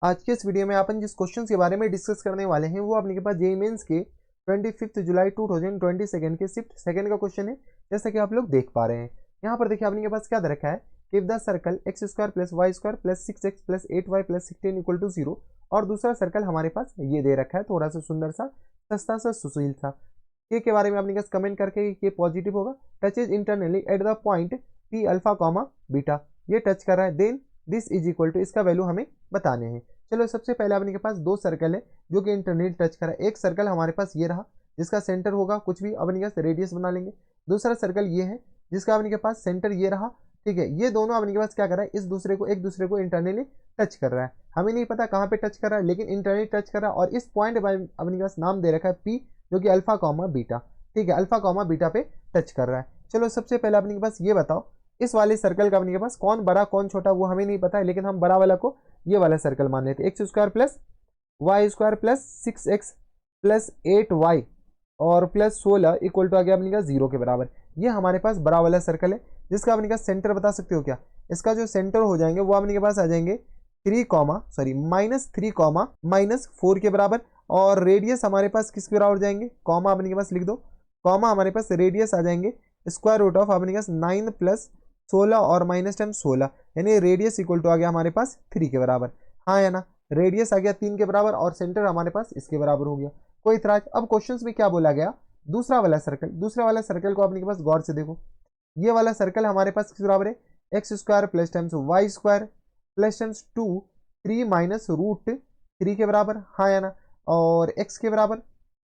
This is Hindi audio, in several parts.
आज के इस वीडियो में अपन जिस क्वेश्चन के बारे में डिस्कस करने वाले हैं वो अपने के पास जेईई मेंस के 25 जुलाई 2022 के शिफ्ट सेकंड का क्वेश्चन है, जैसा कि आप लोग देख पा रहे हैं। यहाँ पर देखिए अपने के पास क्या दे रखा है कि if the circle x square plus y square plus 6x plus 8y plus 16 equal to 0, और दूसरा सर्कल हमारे पास ये दे रखा है, थोड़ा सा सुंदर सा सस्ता सा सुशील सा। के बारे में अपने पास कमेंट करके ये पॉजिटिव होगा, touches internally at the point P alpha comma beta, ये टच कर रहा है, then this is equal to, इसका वैल्यू हमें बताने हैं। चलो सबसे पहले अपने के पास दो सर्कल है जो कि इंटरनली टच कर रहा है। एक सर्कल हमारे पास ये रहा जिसका सेंटर होगा कुछ भी, अपने के पास रेडियस बना लेंगे। दूसरा सर्कल ये है जिसका अपने के पास सेंटर ये रहा, ठीक है। ये दोनों अपने के पास क्या कर रहा है, इस दूसरे को एक दूसरे को इंटरनली टच कर रहा है। हमें नहीं पता कहाँ पे टच कर रहा है, लेकिन इंटरनली टच कर रहा है। और इस पॉइंट अपने के पास नाम दे रखा है पी, जो कि अल्फा कॉमा बीटा, ठीक है, अल्फा कॉमा बीटा पे टच कर रहा है। चलो सबसे पहले अपने के पास ये बताओ, इस वाले सर्कल का अपने के पास कौन बड़ा कौन छोटा वो हमें नहीं पता है, लेकिन हम बड़ा वाला को ये वाला सर्कल मान लेते हैं। X square plus y square plus 6x plus 8y और प्लस 16 इक्वल टू आ गया अपने का 0 के बराबर। ये हमारे पास बड़ा वाला सर्कल है जिसका अपने का सेंटर बता सकते हो क्या? इसका जो सेंटर हो जाएंगे वो अपने के पास आ जाएंगे -3 के बराबर। और रेडियस हमारे पास किसके बराबर जाएंगे, कॉमा अपने के पास लिख दो, कॉमा हमारे पास रेडियस आ जाएंगे स्क्वायर रूट ऑफ अपने के पास 9 प्लस 16 और माइनस 10 16, यानी रेडियस इक्वल टू आ गया हमारे पास 3 के बराबर। हाँ या ना, रेडियस आ गया 3 के बराबर और सेंटर हमारे पास इसके बराबर हो गया। कोई इतराज? अब क्वेश्चन में क्या बोला गया, दूसरा वाला सर्कल को अपने के पास गौर से देखो। ये वाला सर्कल हमारे पास किस बराबर है, x square plus times y square plus times 2 3 minus root 3 के बराबर। हाँ या ना, और एक्स के बराबर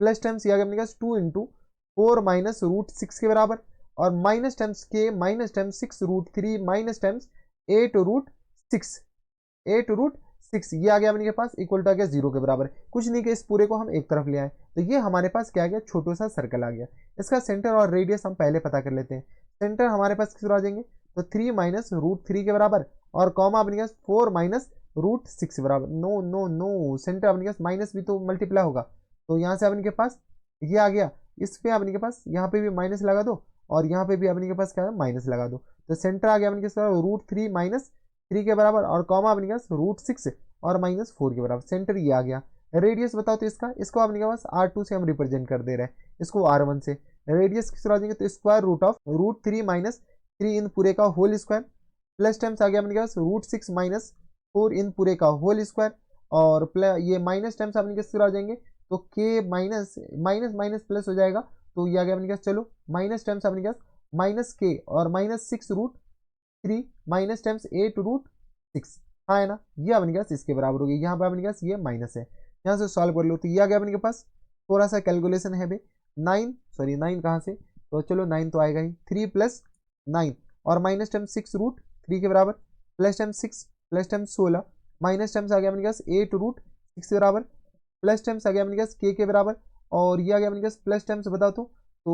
प्लस टाइम्स ये अपने पास 2 इंटू 4 माइनस रूट 6 के बराबर, और माइनस टाइम्स के minus times 6 root 3 minus times 8 root 6 ये आ गया अपने के पास इक्वल टू आ गया 0 के बराबर। कुछ नहीं कि इस पूरे को हम एक तरफ ले आए, तो ये हमारे पास क्या आ गया, छोटा सा सर्कल आ गया। इसका सेंटर और रेडियस हम पहले पता कर लेते हैं। सेंटर हमारे पास किस आ जाएंगे, तो 3 माइनस रूट 3 के बराबर, और कॉमा अपने पास 4 माइनस रूट 6 के बराबर। नो नो नो, सेंटर अपने पास माइनस भी तो मल्टीप्लाई होगा, तो यहाँ से अपने के पास ये आ गया। इस पे अपने के पास यहाँ पे भी माइनस लगा दो, और यहाँ पे भी अपने के पास क्या है, माइनस लगा दो। तो सेंटर आ गया अपने के पास रूट 3 माइनस 3 के बराबर, और कॉमा अपने के पास रूट 6 और -4 के बराबर। सेंटर ये आ गया। रेडियस बताओ तो इसको अपने के पास R2 से हम रिप्रेजेंट कर दे रहे हैं, इसको R1 से। रेडियस किस तरह आ जाएंगे, तो square root of root 3 minus 3 इन पूरे का होल स्क्वायर, प्लस टाइम्स आ गया अपने के पास रूट 6 माइनस 4 इन पूरे का होल स्क्वायर, और ये माइनस टाइम्स अपने किस तरह आ जाएंगे, तो के माइनस माइनस माइनस प्लस हो जाएगा, तो ये आ गया अपने पास। चलो माइनस टाइम्स अपने पास माइनस के और -6 रूट 3 माइनस टाइम्स 8 रूट 6। हाँ है ना, ये अपने पास इसके बराबर हो गया। यहाँ पे अपने पास ये माइनस है, यहाँ से सॉल्व कर लो तो ये आ गया अपने के पास। थोड़ा सा कैलकुलेशन है भाई, 9 कहाँ से, तो चलो 9 तो आएगा ही, 3 प्लस 9 और माइनस टाइम 6 रूट 3 के बराबर, plus time 6 plus time 16 minus times आ गया अपने पास 8 रूट 6 के बराबर, प्लस टाइम्स आ गया अपने पास के बराबर, और ये आ गया अपने पास प्लस टाइम्स बताओ तो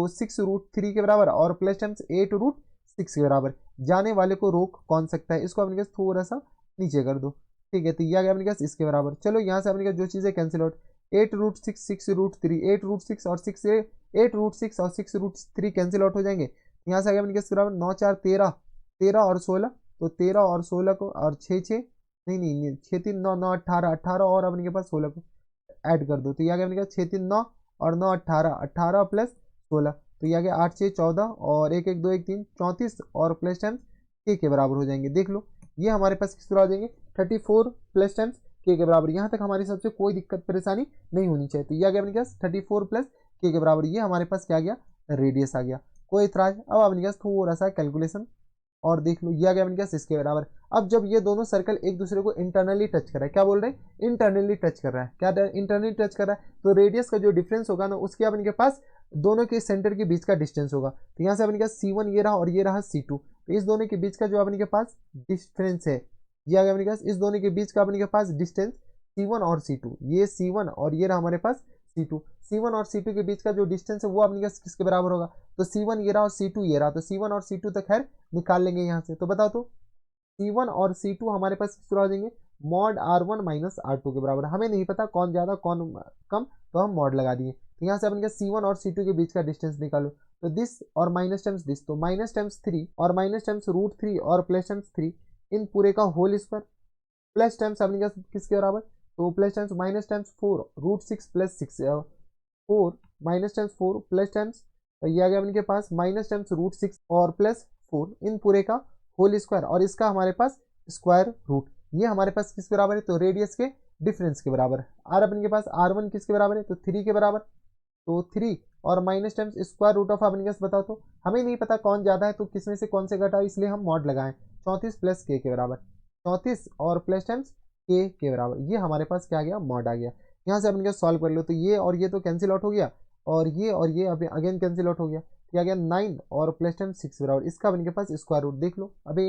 6 रूट 3 के बराबर और प्लस टाइम्स 8 रूट 6 के बराबर। जाने वाले को रोक कौन सकता है, इसको अपने पास थोड़ा सा नीचे कर दो, ठीक है। तो ये आ गया अपने पास इसके बराबर। चलो यहाँ से अपने पास जो चीज़ें cancel out, 8 root 6 6 root 3 8 root 6 और 6 कैंसिल आउट हो जाएंगे। यहाँ से आ गया अपने पास बराबर 9 4 13 13 और 16, तो 13 और 16 को और 6 6 नहीं 6 3 9 9 18 18 और अपने के पास 16 को ऐड कर दो, तो ये आ गया अपने पास 6 3 9 और 9 18 18 प्लस 16, तो ये आ गया 8 6 14 और 1 1 2 1 3 34 और प्लस टाइम्स के बराबर हो जाएंगे। देख लो ये हमारे पास किस तरह आ जाएंगे, 34 प्लस टाइम्स के बराबर। यहाँ तक हमारे हिसाब से कोई दिक्कत परेशानी नहीं होनी चाहिए। तो ये आ गया अपने पास 34 प्लस के बराबर, ये हमारे पास क्या आ गया, रेडियस आ गया। कोई इतराज? अब अपने पास थोड़ा सा कैलकुलेशन और देख लो, ये आ गया अपने पास इसके बराबर। अब जब ये दोनों सर्कल एक दूसरे को इंटरनली टच कर रहा है, क्या बोल रहे हैं, इंटरनली टच कर रहा है, क्या इंटरनली टच कर रहा है, तो रेडियस का जो डिफरेंस होगा ना, उसके अपने के पास दोनों के सेंटर के बीच का डिस्टेंस होगा। तो यहाँ से अपने पास C1 ये रहा और ये रहा C2, तो इस दोनों के बीच का जो अपने के पास डिफरेंस है, ये आ गया अपने पास। इस दोनों के बीच का अपने के पास डिस्टेंस C1 और C2, ये C1 और ये रहा हमारे पास C2। C1 और C2 के बीच का जो डिस्टेंस है वो अपने पास किसके बराबर होगा, तो C1 ये रहा और C2 ये रहा, तो C1 और C2 तक खैर निकाल लेंगे यहाँ से। तो बताओ तो C1 और C2 हमारे पास किस तरह आ जाएंगे, मॉड R1 माइनस R2 के बराबर। हमें नहीं पता कौन ज़्यादा कौन कम, तो हम मॉड लगा दिए। तो यहाँ से अपने C1 और C2 के बीच का डिस्टेंस निकालो, तो दिस और माइनस टाइम्स दिस, तो माइनस टाइम्स 3 और माइनस टाइम्स रूट 3 और प्लस टाइम्स 3 इन पूरे का होल स्क्वायर, प्लस टाइम्स अपने पास किसके बराबर, तो plus times minus times 4 root 6 plus 6 4 minus times 4 plus times ये आ गया अपने के पास माइनस टाइम्स रूट 6 और प्लस 4 इन पूरे का होल स्क्वायर और इसका हमारे पास स्क्वायर रूट। ये हमारे पास किसके बराबर है, तो रेडियस के डिफरेंस के बराबर। आर अपन के पास R1 किसके बराबर है, तो 3 के बराबर। तो 3 और minus times square root of अपन के बताओ, तो हमें नहीं पता कौन ज्यादा है तो किसमें से कौन से घटा, इसलिए हम मॉड लगाएं 34 प्लस के बराबर। 34 और प्लस टाइम्स के बराबर, ये हमारे पास क्या आ गया, मॉड आ गया। यहाँ से अपन सॉल्व कर लो, तो ये और ये तो कैंसिल आउट हो गया और ये अभी अगेन कैंसिल आउट हो गया। क्या गया 9 और प्लस टाइम्स 6 बराबर, इसका अपन के पास स्क्वायर रूट देख लो, अभी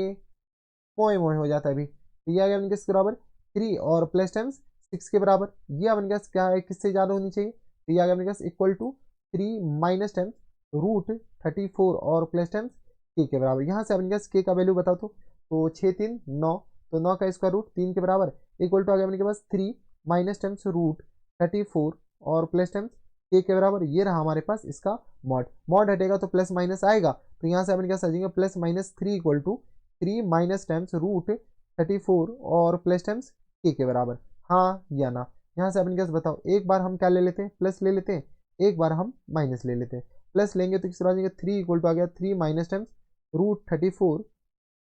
मोए मोए हो जाता है अभी। तो ये आ गया अपन के बराबर 3 और प्लस टाइम्स 6 के बराबर। ये अपन के क्या है, किससे ज़्यादा होनी चाहिए, तो ये आ गया अपने पास equal to 3 minus times root 34 और प्लस टाइम्स के बराबर। यहाँ से अपने पास के का वैल्यू बताओ, तो 6 3 9, तो 9 का स्क्वायर रूट 3 के बराबर इक्वल टू आ गया अपने पास 3 माइनस टाइम्स रूट 34 और प्लस टाइम्स के बराबर। ये रहा हमारे पास इसका मॉड। मॉड हटेगा तो प्लस माइनस आएगा, तो यहाँ से अपने पास आ जाएंगे plus minus 3 equal to 3 minus times root 34 और प्लस टाइम्स के बराबर, हाँ या ना। यहाँ से अपने पास बताओ, एक बार हम क्या ले लेते हैं, प्लस ले लेते हैं, एक बार हम माइनस ले लेते हैं। प्लस लेंगे तो किस तरह आ जाएगा, 3 इक्वल टू आ गया 3 minus times root 34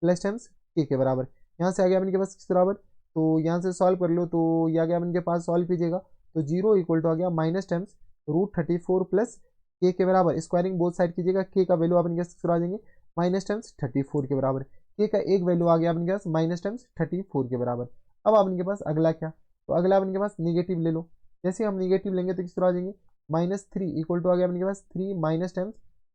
plus times के बराबर। यहाँ से आ गया अपने पास किस बराबर, तो यहाँ से सॉल्व कर लो, तो ये आ गया अपने पास, सॉल्व कीजिएगा तो 0 इक्वल टू आ गया माइनस टाइम्स रूट 34 प्लस के बराबर। स्क्वायरिंग बोथ साइड कीजिएगा, के का वैल्यू अपने पास आ जाएंगे माइनस टाइम्स 34 के बराबर। के का एक वैल्यू आ गया अपने पास माइनस टाइम्स 34 के बराबर। अब अपने पास अगला क्या, तो अगला अपने पास निगेटिव ले लो। जैसे हम निगेटिव लेंगे तो किस तरह आ जाएंगे, -3 इक्वल टू आ गया अपने पास 3 माइनस टाइम्स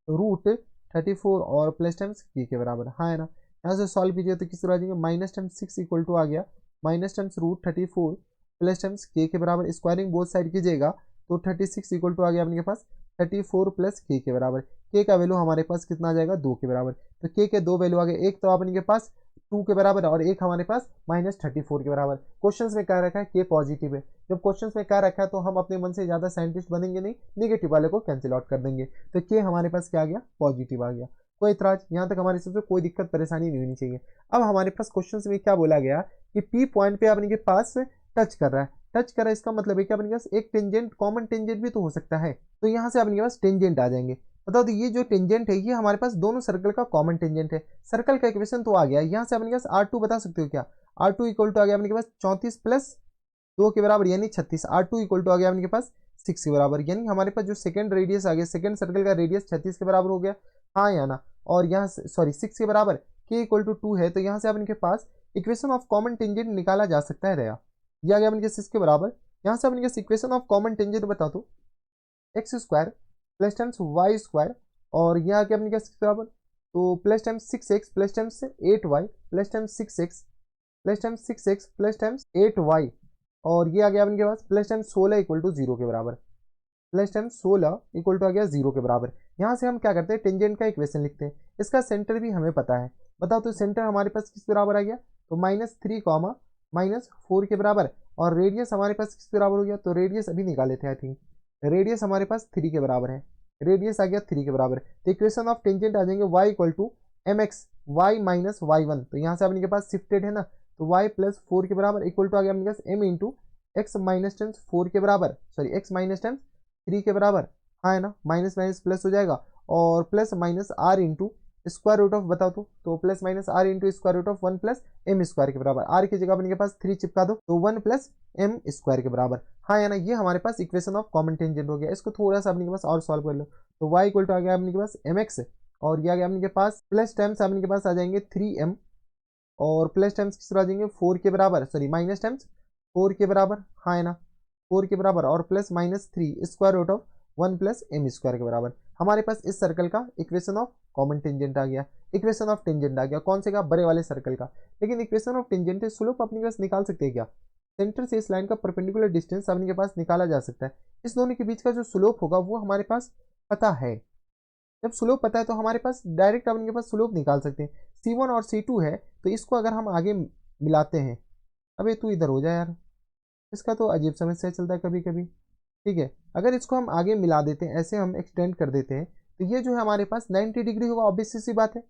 रूट 34 और प्लस टाइम्स के बराबर, हाँ है ना। यहाँ से सॉल्व कीजिए तो किस तरह आ जाएंगे, माइनस टाइम्स 6 इक्वल टू आ गया minus times root 34 plus times के बराबर। स्क्वायरिंग बोथ साइड कीजिएगा तो 36 इक्वल टू आ गया अपने पास 34 प्लस के बराबर। के का वैल्यू हमारे पास कितना आ जाएगा, 2 के बराबर। तो के दो वैल्यू आ गए, एक तो अपने पास 2 के बराबर और एक हमारे पास -34 के बराबर। क्वेश्चंस में क्या रखा है, के पॉजिटिव है। जब क्वेश्चंस में क्या रखा है तो हम अपने मन से ज्यादा साइंटिस्ट बनेंगे नहीं, निगेटिव वाले को कैंसिल आउट कर देंगे। तो के हमारे पास क्या आ गया, पॉजिटिव आ गया। कोई इतराज, यहाँ तक हमारे सबसे कोई दिक्कत परेशानी नहीं होनी चाहिए। अब हमारे पास क्वेश्चन में क्या बोला गया कि पी पॉइंट पे अपने के पास टच कर रहा है। टच कर रहा है इसका मतलब है कि अपने पास एक टेंजेंट, कॉमन टेंजेंट भी तो हो सकता है। तो यहाँ से अपने पास टेंजेंट आ जाएंगे। बताओ, तो ये जो टेंजेंट है ये हमारे पास दोनों सर्कल का कॉमन टेंजेंट है। सर्कल का इक्वेशन तो आ गया, यहाँ से अपने पास R2 बता सकते हो क्या, R2 इक्वल टू आ गया अपने पास 34 प्लस 2 के बराबर यानी 36। R2 इक्वल टू आ गया अपने पास 6 के बराबर, यानी हमारे पास जो सेकंड रेडियस आ गया, सेकंड सर्कल का रेडियस 36 के बराबर हो गया, हाँ या ना। और यहाँ से सॉरी 6 के बराबर के इक्वल टू 2 है, तो यहाँ से अपने पास इक्वेशन ऑफ कॉमन टेंजेंट निकाला जा सकता है रहा। यह आ गया अपने 6 के बराबर। यहाँ से अपने इक्वेशन ऑफ कॉमन टेंजेंट बता दो, x square plus times y square और यह आ गया अपने बराबर, तो plus times 6x plus times 8y plus times 6x plus times 6x plus times 8y और ये आ गया अपने पास प्लस टाइम्स 16 इक्वल टू 0 के बराबर। प्लस टाइम्स 16 इक्वल टू आ गया 0 के बराबर। यहाँ से हम क्या करते हैं, टेंजेंट का इक्वेशन लिखते हैं। इसका सेंटर भी हमें पता है, बताओ तो सेंटर हमारे पास किस बराबर आ गया, तो -3 कॉमा -4 के बराबर। और रेडियस हमारे पास किस बराबर हो गया, तो रेडियस अभी निकाले थे आई थिंक, रेडियस हमारे पास 3 के बराबर है, रेडियस आ गया 3 के बराबर। तो इक्वेशन ऑफ टेंजेंट आ जाएंगे y equal to mx y minus y1। तो यहाँ से अपने के पास शिफ्टेड है ना, तो y प्लस 4 के बराबर इक्वल टू आ गया अपने पास m into x minus tens 4 के बराबर, सॉरी एक्स माइनस टेंस 3 के बराबर, हाँ है ना। माइनस माइनस प्लस हो जाएगा और plus minus r into square root of बताओ तो plus minus r into square root of 1 plus m square के बराबर। आर की जगह अपने के पास 3 चिपका दो तो 1 प्लस एम स्क्वायर के बराबर, हाँ या ना। ये हमारे पास इक्वेशन ऑफ कॉमन टेंजेंट हो गया। इसको थोड़ा सा अपने के पास और सॉल्व कर लो, तो y इक्वल टू आ गया अपने के पास mx और ये आ गया अपने के पास प्लस टाइम्स अपने के पास आ जाएंगे 3m और प्लस टाइम्स किस तरह आ जाएंगे 4 के बराबर, सॉरी माइनस टाइम्स 4 के बराबर, हाँ है ना, 4 के बराबर और plus -3 square root of 1 plus m square के बराबर। हमारे पास इस सर्कल का इक्वेशन ऑफ कॉमन टेंजेंट आ गया, इक्वेशन ऑफ टेंजेंट आ गया कौन से का, बड़े वाले सर्कल का। लेकिन इक्वेशन ऑफ टेंजेंट स्लोप अपने पास निकाल सकते हैं क्या, सेंटर से इस लाइन का परपेंडिकुलर डिस्टेंस अपने के पास निकाला जा सकता है। इस दोनों के बीच का जो स्लोप होगा वो हमारे पास पता है। जब स्लोप पता है तो हमारे पास डायरेक्ट अपने के पास स्लोप निकाल सकते हैं। C1 और C2 है, तो इसको अगर हम आगे मिलाते हैं, अबे तू इधर हो जा यार, इसका तो अजीब समस्या चलता है कभी कभी, ठीक है। अगर इसको हम आगे मिला देते हैं, ऐसे हम एक्सटेंड कर देते हैं, तो ये जो है हमारे पास 90 डिग्री होगा, ऑब्वियस सी बात है।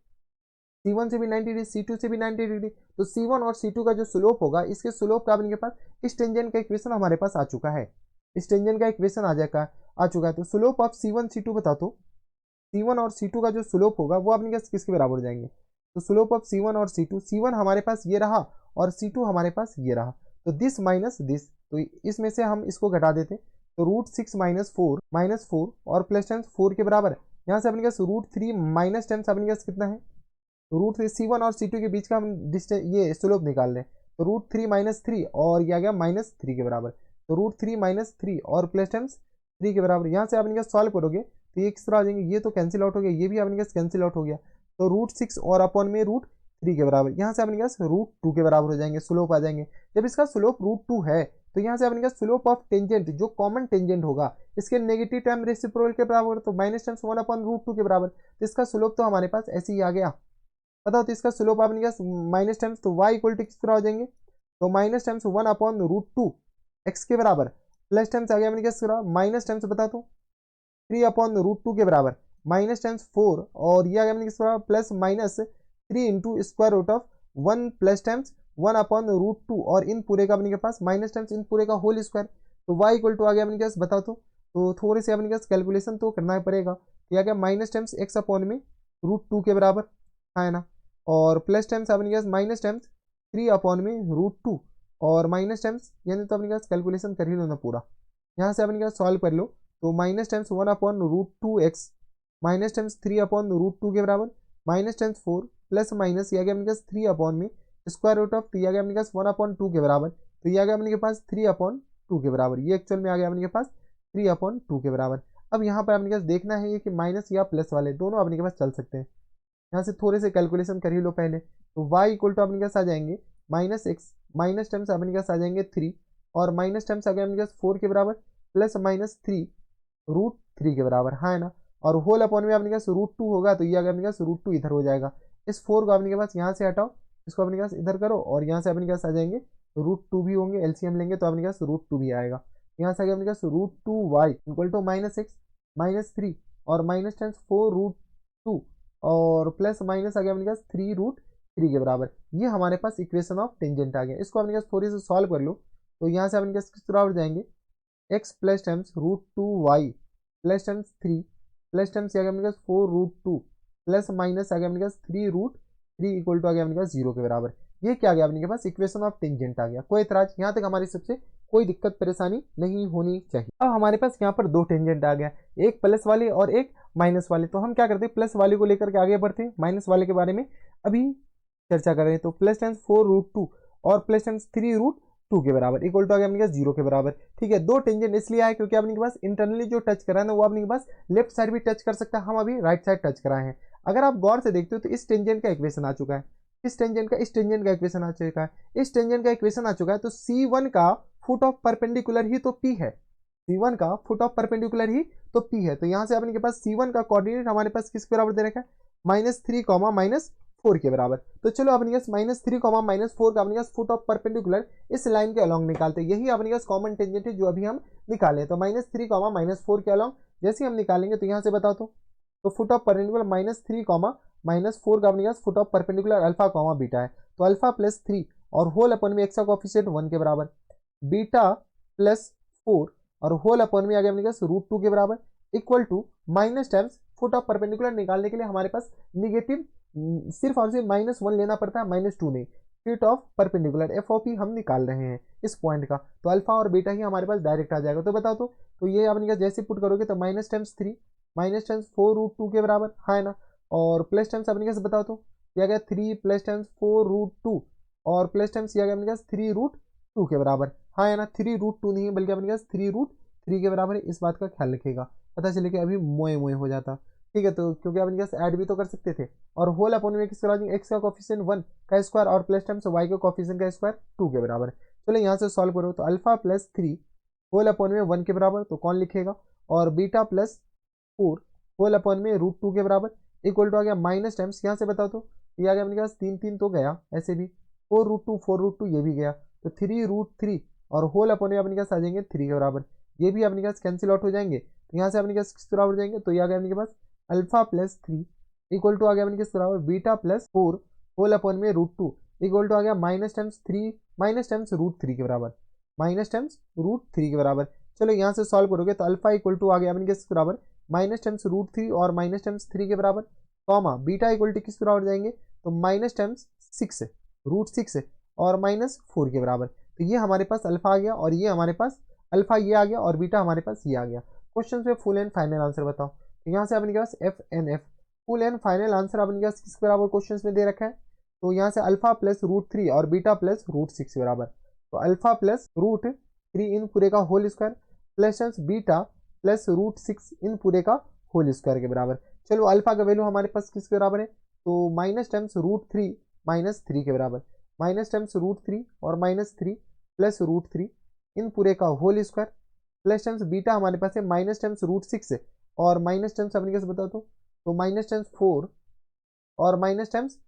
C1 से भी 90 डिग्री, C2 से भी 90 डिग्री। तो C1 और C2 का जो स्लोप होगा, इसके स्लोप का अपने पास इस टेंजेंट का इक्वेशन हमारे पास आ चुका है। इस टेंजेंट का इक्वेशन आ चुका है। तो स्लोप ऑफ C1 C2 बता दो। C1 और C2 का जो स्लोप होगा वो अपने पास किसके बराबर हो जाएंगे? तो स्लोप ऑफ C1 और C2, C1 हमारे पास ये रहा और C2 हमारे पास ये रहा। तो दिस माइनस दिस, तो इसमें से हम इसको घटा देते। तो √6 माइनस फोर और प्लस टेंस 4 के बराबर है। यहाँ से अपने पास √3 माइनस टेंस अपने पास कितना है? √3 C1 और C2 के बीच का हम डिस्टेंस ये स्लोप निकाल लें। तो √3 माइनस 3 और ये आ गया -3 के बराबर। तो √3 माइनस 3 और प्लस टेंस 3 के बराबर। यहाँ से अपने सॉल्व करोगे तो ये किस तरह आ जाएंगे? ये तो कैंसिल आउट हो गया, ये भी अपने पास कैंसिल आउट हो गया। तो √6 और अपॉन में √3 के बराबर। यहाँ से अपने पास √2 के बराबर हो जाएंगे, स्लोप आ जाएंगे। जब इसका स्लोप √2 है तो यहाँ से अपने पास स्लोप ऑफ टेंजेंट, जो कॉमन टेंजेंट होगा, इसके नेगेटिव टर्म रेसिप्रोकल के बराबर, तो माइनस टर्म्स 1/√2 के बराबर। तो इसका स्लोप तो हमारे पास ऐसे ही आ गया। बताओ तो इसका स्लोप आपने क्या माइनस टाइम्स, तो y इक्वल टू किस तरह हो जाएंगे? तो माइनस टाइम्स 1/√2 x के बराबर, प्लस टाइम्स आ गया अपने क्या माइनस टाइम्स बता दो 3/√2 के बराबर, माइनस टाइम्स 4 और ये आ गया अपने किस तरह plus minus 3 into square root of 1 plus times 1/√2 और इन पूरे का अपने के पास माइनस टाइम्स इन पूरे का होल स्क्वायर। तो y इक्वल टू आ गया अपने क्या बता तो थोड़े से अपने क्या कैलकुलेशन तो करना पड़ेगा। ये आ गया माइनस टाइम्स x अपॉन में √2 के बराबर है ना, और प्लस टाइम्स अपने पास माइनस टाइम्स 3 अपॉन में √2 और माइनस टाइम्स, यानी तो अपने पास कैलकुलेशन कर ही लो ना पूरा। यहाँ से अपने पास सॉल्व कर लो। तो minus times 1/√2x minus times 3/√2 के बराबर, माइनस टाइम्स 4 प्लस माइनस ये आ गया अपने पास 3 अपॉन में स्क्वायर रूट ऑफ, तो ये आ गया अपने पास 1/2 के बराबर। तो ये आ गया अपने पास 3/2 के बराबर। ये एक्चुअल में आ गया अपने पास 3/2 के बराबर। अब यहाँ पर अपने पास देखना है कि माइनस या प्लस वाले दोनों अपने के पास चल सकते हैं। यहाँ से थोड़े से कैलकुलेशन कर ही लो पहले। तो y इक्वल टू अपने पास आ जाएंगे -x, माइनस टाइम्स अपने पास आ जाएंगे 3 और माइनस टाइम्स आ गया अपने पास 4 के बराबर, प्लस माइनस 3 √3 के बराबर है ना, और होल अपॉन में अपने पास √2 होगा। तो ये आ गया अपने पास √2 इधर हो जाएगा। इस 4 को अपने के पास यहाँ से हटाओ, इसको अपने पास इधर करो और यहाँ से अपने पास आ जाएंगे √2 भी होंगे। एलसीएम लेंगे तो अपने पास √2 भी आएगा। यहाँ से आ गया अपने पास √2y इक्वल टू -x -3 और माइनस टाइम्स 4√2 और प्लस माइनस आ गया अपने पास 3√3 के बराबर। ये हमारे पास इक्वेशन ऑफ टेंजेंट आ गया। इसको अपने पास थोड़ी सी सॉल्व कर लो। तो यहाँ से अपने पास किस तरह हो जाएंगे? x plus times √2y plus times 3 plus times आ गया अपने पास 4√2 प्लस माइनस आ गया अपने पास 3√3 इक्वल टू आ गया अपने पास 0 के बराबर। ये क्या आ गया अपने के पास? इक्वेशन ऑफ टेंजेंट आ गया। कोई इतराज यहाँ तक हमारी सबसे कोई दिक्कत परेशानी नहीं होनी चाहिए। अब हमारे पास यहाँ पर दो टेंजेंट आ गया, एक प्लस वाले और एक माइनस वाले। तो हम क्या करते हैं, प्लस वाले को लेकर के आगे बढ़ते हैं, माइनस वाले के बारे में अभी चर्चा कर रहे हैं। तो प्लस टाइम्स 4√2 और प्लस टाइम्स 3√2 के बराबर इक्वल टू आ गया अपने पास 0 के बराबर। ठीक है, दो टेंजेंट इसलिए आए क्योंकि अपने के पास इंटरनली जो टच करा है ना वो अपने के पास लेफ्ट साइड भी टच कर सकता है, हम अभी राइट साइड टच कराए हैं। अगर आप गौर से देखते हो तो इस टेंजेंट का इक्वेशन आ चुका है, इस टेंजेंट का इक्वेशन आ चुका है, इस टेंजेंट का इक्वेशन आ चुका है। तो C1 का फुट ऑफ परपेंडिकुलर ही तो P है, C1 का फुट ऑफ परपेंडिकुलर ही तो P है। तो यहाँ से अपने के पास C1 का कोऑर्डिनेट हमारे पास किसके बराबर दे रखा है? -3, -4 के बराबर। तो चलो अपने पास -3, -4 का अपने पास फुट ऑफ परपेंडिकुलर इस लाइन के अलॉन्ग निकालते हैं। यही अपने पास कॉमन टेंजेंट है जो अभी हम निकाले। तो -3, -4 के अलॉन्ग जैसे हम निकालेंगे तो यहाँ से बताओ तो फुट ऑफ परपेंडिकुलर -3, -4 का अपने पास foot of perpendicular alpha beta है। तो अल्फा प्लस 3 और होल अपन में एक्स का कोफिशिएंट 1 के बराबर, बीटा प्लस 4 और होल अपन में आ गया अपने पास √2 के बराबर equal to minus times foot of perpendicular निकालने के लिए हमारे पास निगेटिव सिर्फ और सिर्फ -1 लेना पड़ता है, -2 नहीं। फीट ऑफ परपेंडिकुलर FOP हम निकाल रहे हैं इस पॉइंट का। तो अल्फा और बीटा ही हमारे पास डायरेक्ट आ जाएगा। तो बताओ तो ये अपने जैसे पुट करोगे तो -3 -4 √2 के बराबर है ना, और प्लस टाइम्स अपने कैसे बताओ तो ये आ गया 3 प्लस टाइम्स 4 √2 और प्लस टाइम्स ये आ गया अपने पास 3 √2 के बराबर है ना। 3 √2 नहीं है बल्कि अपने पास 3 के बराबर है। इस बात का ख्याल रखिएगा, पता चले कि अभी मोए मोए हो जाता। ठीक है, तो क्योंकि अपने पास ऐड भी तो कर सकते थे। और होल अपॉन में किस एक्स का कोफिशिएंट 1 का स्क्वायर और प्लस टाइम्स वाई का कोफिशिएंट का स्क्वायर 2 के बराबर। चलो यहाँ से सॉल्व करो। तो अल्फा प्लस 3 होल अपॉन में 1 के बराबर, तो कौन लिखेगा, और बीटा प्लस 4 होल अपॉन में √2 के बराबर इक्वल टू आ गया माइनस टाइम्स यहाँ से बताओ तो ये आ गया अपने पास 3 तो गया ऐसे भी, 4 √2 ये भी गया, तो 3 √3 और होल अपॉन में अपने पास आ जाएंगे 3 के बराबर। ये भी अपने पास कैंसिल आउट हो जाएंगे। तो यहाँ से अपने पास किस तरह हो जाएंगे, तो ये आ गया अपने पास अल्फा प्लस 3 इक्वल टू आ गया अपने किस बराबर बीटा प्लस 4 होल अपॉन में √2 इक्वल टू आ गया माइनस टाइम्स 3 माइनस टाइम्स √3 के बराबर, माइनस टाइम्स √3 के बराबर। चलो यहाँ से सॉल्व करोगे तो अल्फा इक्वल टू आ गया अपने किस बराबर माइनस टाइम्स √3 और माइनस टाइम्स 3 के बराबर, कॉमा बीटा इक्वल टू किस बराबर जाएंगे तो माइनस टाइम्स 6 √6 और माइनस 4 के बराबर। तो ये हमारे पास अल्फा आ गया और ये हमारे पास अल्फा ये आ गया और बीटा हमारे पास ये आ गया। क्वेश्चन पे फुल एंड फाइनल आंसर बताओ। तो यहाँ से अपने पास F N F full and final answer अपने पास किस बराबर क्वेश्चन में दे रखा है। तो यहाँ से अल्फा प्लस √3 और बीटा प्लस √6 के बराबर। तो अल्फा प्लस √3 इन पूरे का whole square plus beta plus √6 इन पूरे का होल स्क्वायर के बराबर। चलो अल्फा का वैल्यू हमारे पास किसके बराबर है तो माइनस टाइम्स √3 माइनस 3 के बराबर, माइनस टाइम्स √3 और माइनस 3 प्लस √3 इन पूरे का whole square plus times beta हमारे पास है माइनस टाइम्स √6 और माइनस टाइम्स अपने कैसे बता दो तो माइनस टाइम्स 4 और माइनस टाइम्स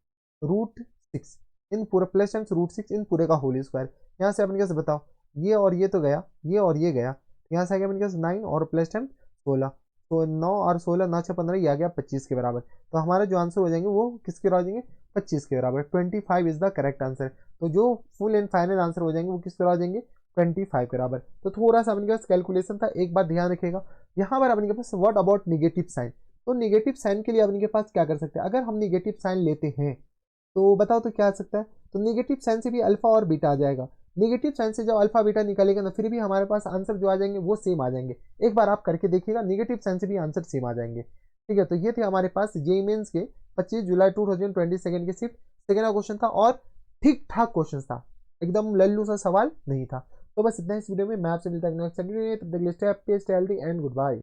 √6 इन पूरे प्लस टाइम्स √6 इन पूरे का होल स्क्वायर। यहाँ से अपने कैसे बताओ ये और ये तो गया, ये और ये गया, यहाँ से आ गया अपने पास 9 और प्लस टाइम 16, तो 9 और 16 9 6 15 ये आ गया 25 के बराबर। तो हमारा जो आंसर हो जाएंगे वो किसके बराबर हो जाएंगे 25 के बराबर। 25 इज द करेक्ट आंसर। तो जो फुल एंड फाइनल आंसर हो जाएंगे वो किस बराबर हो जाएंगे 25 के बराबर। तो थोड़ा सा अपने पास कैलकुलेशन था, एक बात ध्यान रखिएगा यहाँ पर अपने के पास व्हाट अबाउट निगेटिव साइन। तो निगेटिव साइन के लिए अपने के पास क्या कर सकते हैं, अगर हम निगेटिव साइन लेते हैं तो बताओ तो क्या आ सकता है। तो निगेटिव साइन से भी अल्फा और बीटा आ जाएगा, निगेटिव साइन से जब अल्फा बीटा निकालेगा ना फिर भी हमारे पास आंसर जो आ जाएंगे वो सेम आ जाएंगे। एक बार आप करके देखिएगा निगेटिव साइन से भी आंसर सेम आ जाएंगे। ठीक है, तो ये थे हमारे पास जेईई मेंस के 25 जुलाई 2022 के सिर्फ सेकेंड क्वेश्चन था और ठीक ठाक क्वेश्चन था, एकदम लल्लू सा सवाल नहीं था। तो बस इतना इस वीडियो में, मैं आपसे मिलता हूं नेक्स्ट वीडियो में, तब तक stay happy stay healthy and good bye.